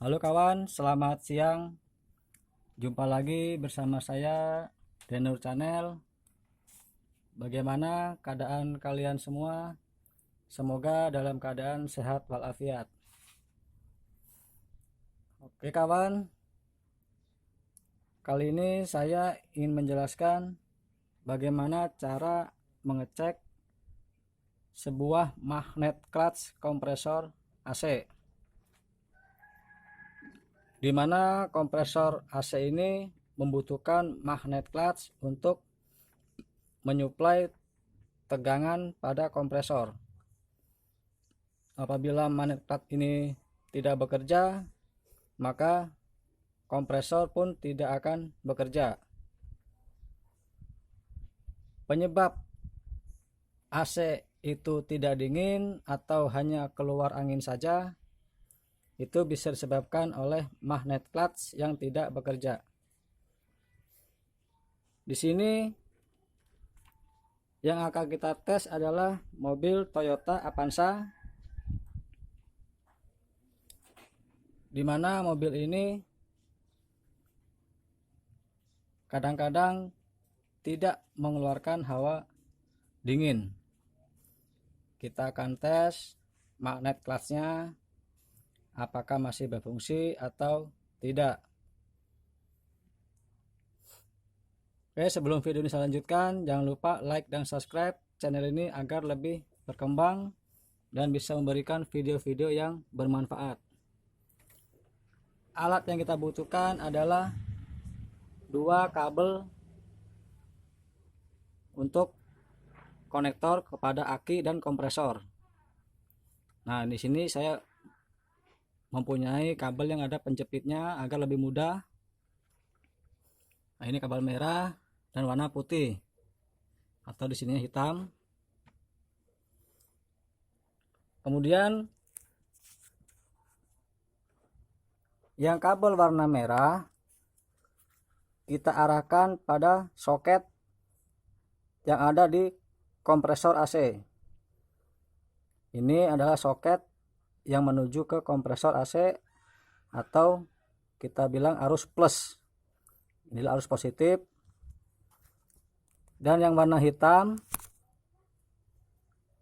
Halo kawan, selamat siang. Jumpa lagi bersama saya Denur Channel. Bagaimana keadaan kalian semua? Semoga dalam keadaan sehat walafiat. Oke kawan, kali ini saya ingin menjelaskan bagaimana cara mengecek sebuah magnet clutch kompresor AC. Di mana kompresor AC ini membutuhkan magnet clutch untuk menyuplai tegangan pada kompresor. Apabila magnet clutch ini tidak bekerja, maka kompresor pun tidak akan bekerja. Penyebab AC itu tidak dingin atau hanya keluar angin saja, itu bisa disebabkan oleh magnet clutch yang tidak bekerja. Di sini yang akan kita tes adalah mobil Toyota Avanza, di mana mobil ini kadang-kadang tidak mengeluarkan hawa dingin. Kita akan tes magnet clutchnya apakah masih berfungsi atau tidak. Oke, sebelum video ini saya lanjutkan, jangan lupa like dan subscribe channel ini agar lebih berkembang dan bisa memberikan video-video yang bermanfaat. Alat yang kita butuhkan adalah dua kabel untuk konektor kepada aki dan kompresor. Nah, di sini saya mempunyai kabel yang ada penjepitnya agar lebih mudah. Nah, ini kabel merah dan warna putih, atau di sini hitam. Kemudian yang kabel warna merah kita arahkan pada soket yang ada di kompresor AC. Ini adalah soket yang menuju ke kompresor AC, atau kita bilang arus plus. Inilah arus positif. Dan yang warna hitam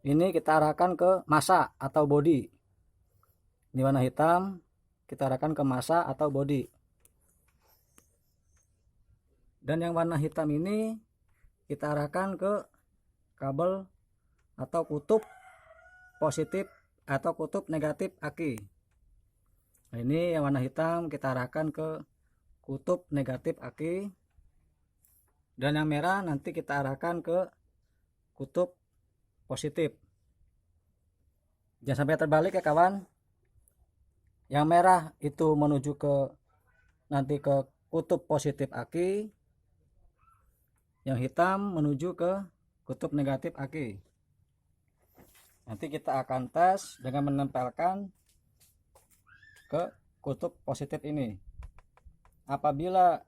ini kita arahkan ke massa atau bodi. Ini warna hitam, kita arahkan ke massa atau bodi. Dan yang warna hitam ini kita arahkan ke kabel atau kutub positif atau kutub negatif aki. Nah, ini yang warna hitam kita arahkan ke kutub negatif aki, dan yang merah nanti kita arahkan ke kutub positif. Jangan sampai terbalik ya kawan. Yang merah itu menuju ke nanti ke kutub positif aki, yang hitam menuju ke kutub negatif aki. Nanti kita akan tes dengan menempelkan ke kutub positif ini. Apabila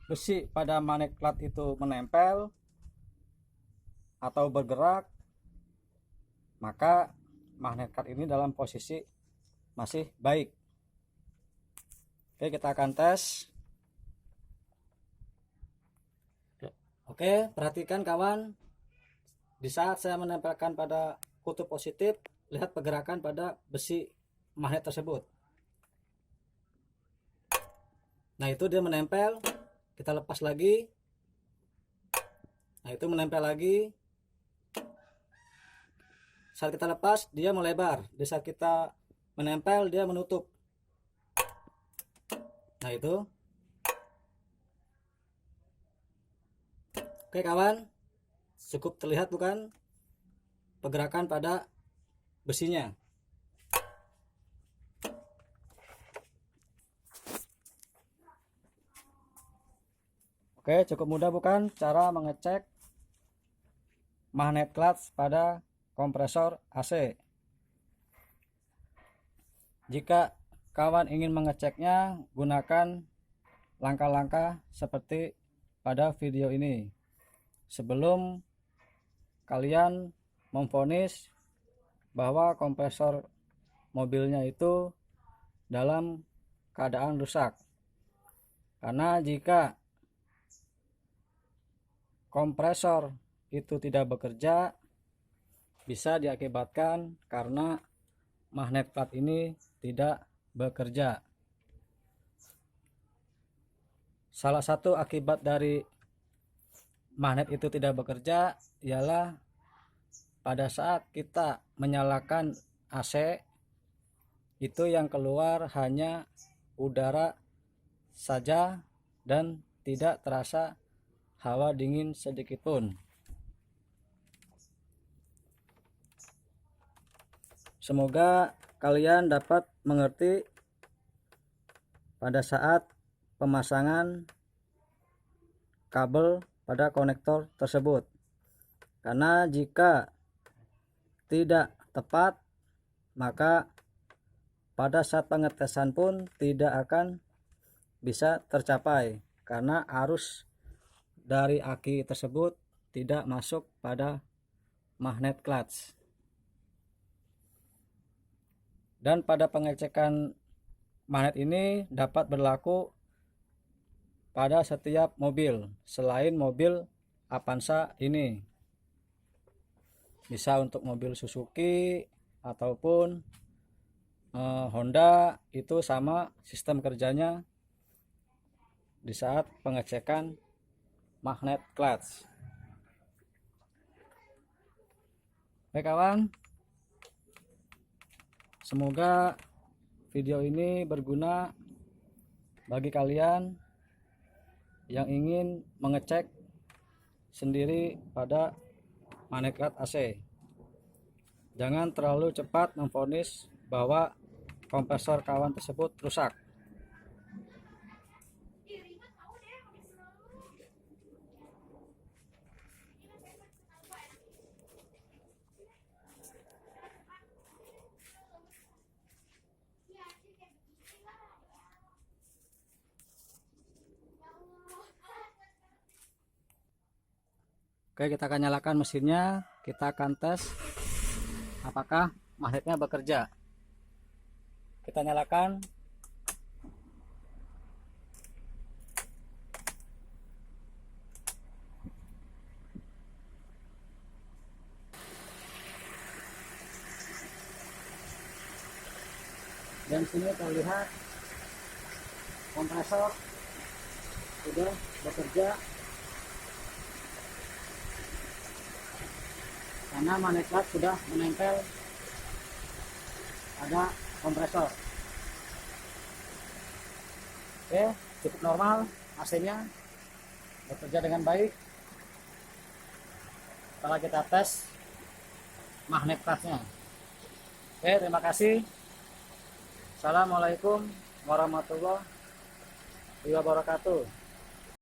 besi pada magnet clutch itu menempel atau bergerak, maka magnet clutch ini dalam posisi masih baik. Oke, kita akan tes. Oke, perhatikan kawan, di saat saya menempelkan pada kutub positif, lihat pergerakan pada besi magnet tersebut. Nah, itu dia menempel. Kita lepas lagi. Nah, itu menempel lagi. Saat kita lepas, dia melebar. Di saat kita menempel, dia menutup. Nah, itu. Oke kawan, cukup terlihat bukan pergerakan pada besinya. Oke, cukup mudah bukan cara mengecek magnet clutch pada kompresor AC. Jika kawan ingin mengeceknya, gunakan langkah-langkah seperti pada video ini. Sebelum kalian memvonis bahwa kompresor mobilnya itu dalam keadaan rusak. Karena jika kompresor itu tidak bekerja, bisa diakibatkan karena magnet plat ini tidak bekerja. Salah satu akibat dari magnet itu tidak bekerja ialah pada saat kita menyalakan AC, itu yang keluar hanya udara saja dan tidak terasa hawa dingin sedikit pun. Semoga kalian dapat mengerti pada saat pemasangan kabel pada konektor tersebut. Karena jika tidak tepat, maka pada saat pengetesan pun tidak akan bisa tercapai karena arus dari aki tersebut tidak masuk pada magnet clutch. Dan pada pengecekan magnet ini dapat berlaku pada setiap mobil selain mobil Avanza ini. Bisa untuk mobil Suzuki ataupun Honda, itu sama sistem kerjanya di saat pengecekan magnet clutch. Baik kawan, semoga video ini berguna bagi kalian yang ingin mengecek sendiri pada magnet clutch AC. Jangan terlalu cepat memvonis bahwa kompresor kawan tersebut rusak. Oke, kita akan nyalakan mesinnya. Kita akan tes apakah magnetnya bekerja. Kita nyalakan. Dan sini terlihat kompresor sudah bekerja karena magnet clutch sudah menempel pada kompresor. Oke, cukup normal, AC-nya bekerja dengan baik. Setelah kita tes magnet clutch-nya. Oke, terima kasih. Assalamualaikum warahmatullahi wabarakatuh.